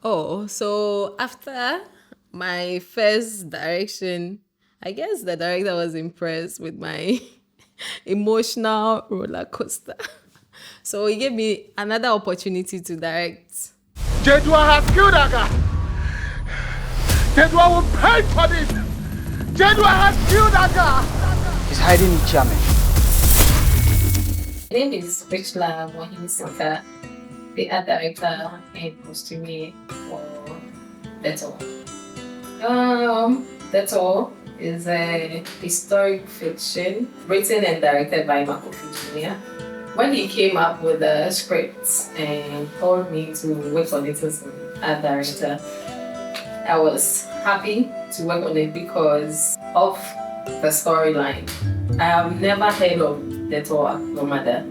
Oh, so after my first direction, I guess the director was impressed with my emotional roller coaster. So he gave me another opportunity to direct. Jedwa has killed that guy. Jedwa will pay for this. Jedwa has killed that guy. He's hiding in Germany. My name is Richla Mohinisika, the art director and costumier for Detor. Detor is a historic fiction written and directed by Cofie Jr. When he came up with the script and told me to work on it as an art director, I was happy to work on it because of the storyline. I have never heard of Detor Nomada,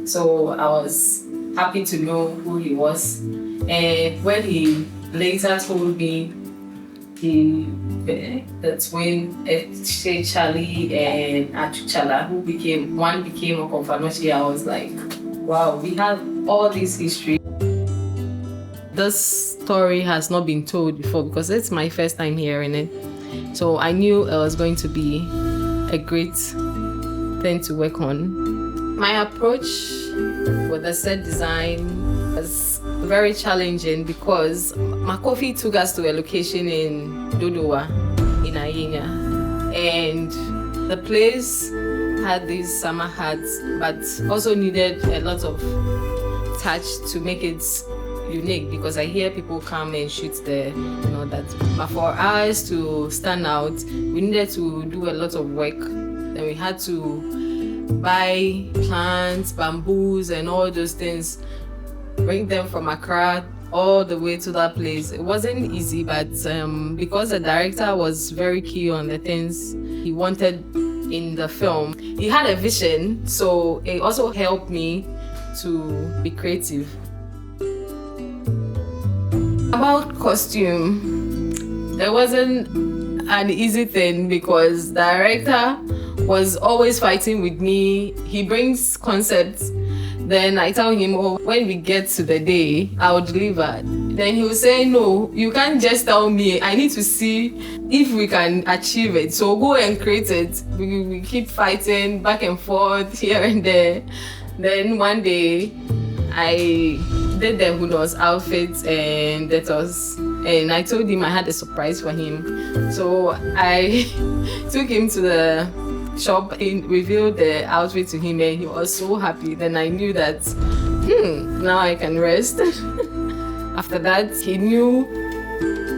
so I was happy to know who he was. And when he later told me the twin Charlie and Achuchala, one became a Confanochi, I was like, wow, we have all this history. This story has not been told before because it's my first time hearing it. So I knew it was going to be a great thing to work on. My approach with the set design was very challenging because Cofie took us to a location in Dodowa, in Ayenya. And the place had these summer huts, but also needed a lot of touch to make it unique because I hear people come and shoot there, that. But for us to stand out, we needed to do a lot of work. Then we had to buy plants, bamboos, and all those things, bring them from Accra all the way to that place. It wasn't easy, but because the director was very keen on the things he wanted in the film, he had a vision, so it also helped me to be creative. About costume, there wasn't an easy thing because the director was always fighting with me. He brings concepts, then I tell him, oh, when we get to the day, I'll deliver. Then he will say, no, you can't just tell me. I need to see if we can achieve it. So go and create it. We keep fighting back and forth here and there. Then one day, I did the Hudos outfit and and I told him I had a surprise for him. So I took him to the shop and revealed the outfit to him, and he was so happy. Then I knew that now I can rest. After that, he knew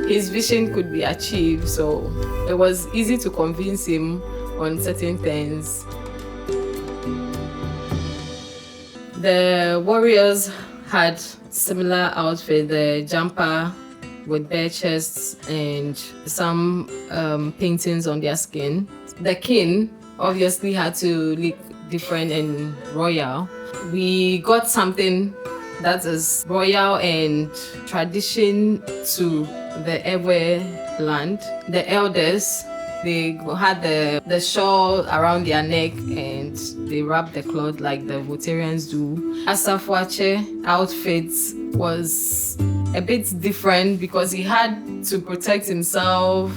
his vision could be achieved, so it was easy to convince him on certain things. The warriors had similar outfit, the jumper with bare chests and some paintings on their skin. The king obviously had to look different and royal. We got something that is royal and tradition to the Ewe land. The elders, they had the shawl around their neck and they wrapped the cloth like the Votarians do. Asafwache outfit was a bit different because he had to protect himself.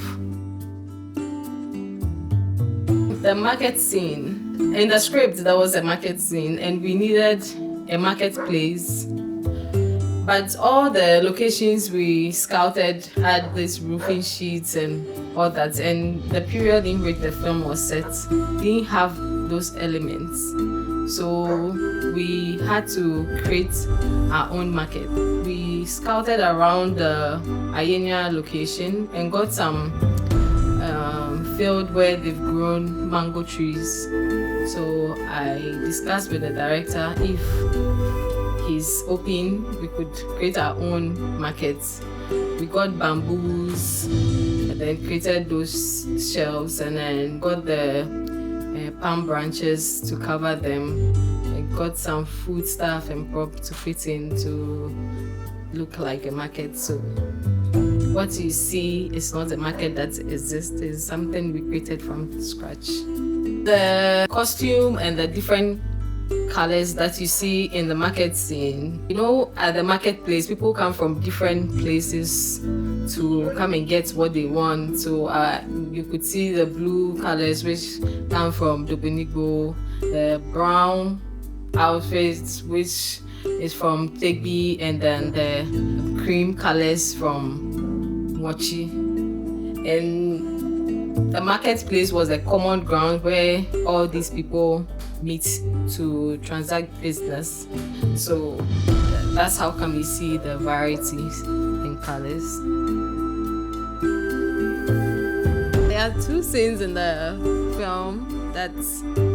The market scene. In the script, there was a market scene and we needed a marketplace. But all the locations we scouted had these roofing sheets and all that. And the period in which the film was set didn't have those elements. So we had to create our own market. We scouted around the Ayenya location and got some field where they've grown mango trees. So I discussed with the director if he's open, we could create our own markets. We got bamboos and then created those shelves and then got the palm branches to cover them and got some food stuff and prop to fit in to look like a market. So what you see is not a market that exists, it's something we created from scratch. The costume and the different colors that you see in the market scene. You know, at the marketplace, people come from different places to come and get what they want. So you could see the blue colors which come from Dubonigbo, the brown outfits which is from Tegbi, and then the cream colors from Ngotsie. And the marketplace was a common ground where all these people meet to transact business. So that's how come you see the varieties in colors. There are 2 scenes in the film that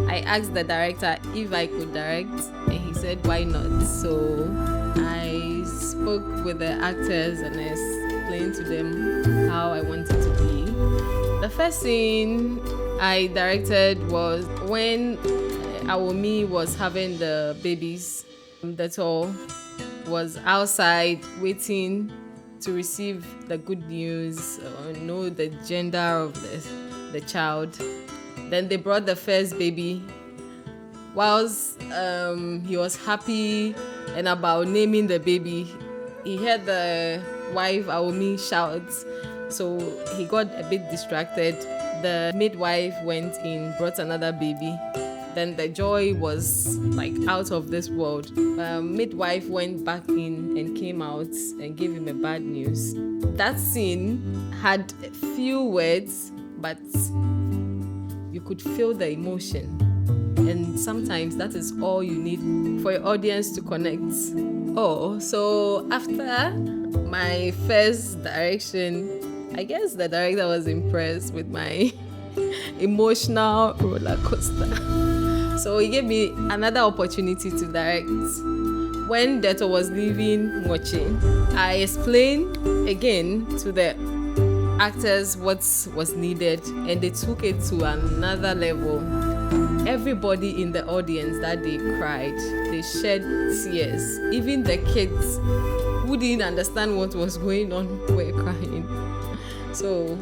I asked the director if I could direct, and he said why not. So I spoke with the actors and I explained to them how I wanted to be. The first scene I directed was when Awomi was having the babies. Detor was outside waiting to receive the good news or know the gender of the child. Then they brought the first baby. Whilst he was happy and about naming the baby, he heard the wife Awomi shout, so he got a bit distracted. The midwife went in, brought another baby. Then the joy was like out of this world. Midwife went back in and came out and gave him a bad news. That scene had a few words, but you could feel the emotion. And sometimes that is all you need for your audience to connect. Oh, so after my first direction, I guess the director was impressed with my emotional roller coaster. So he gave me another opportunity to direct. When Detor was leaving Ngotsie, I explained again to the actors what was needed, and they took it to another level. Everybody in the audience that day cried. They shed tears. Even the kids who didn't understand what was going on were crying. So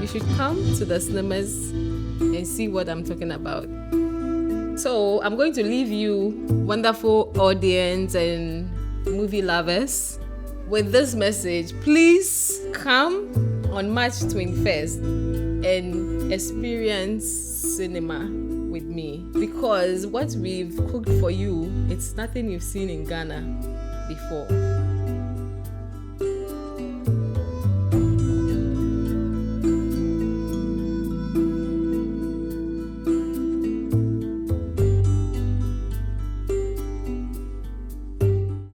you should come to the cinemas and see what I'm talking about. So I'm going to leave you, wonderful audience and movie lovers, with this message. Please come on March 21st and experience cinema with me, because what we've cooked for you, it's nothing you've seen in Ghana before.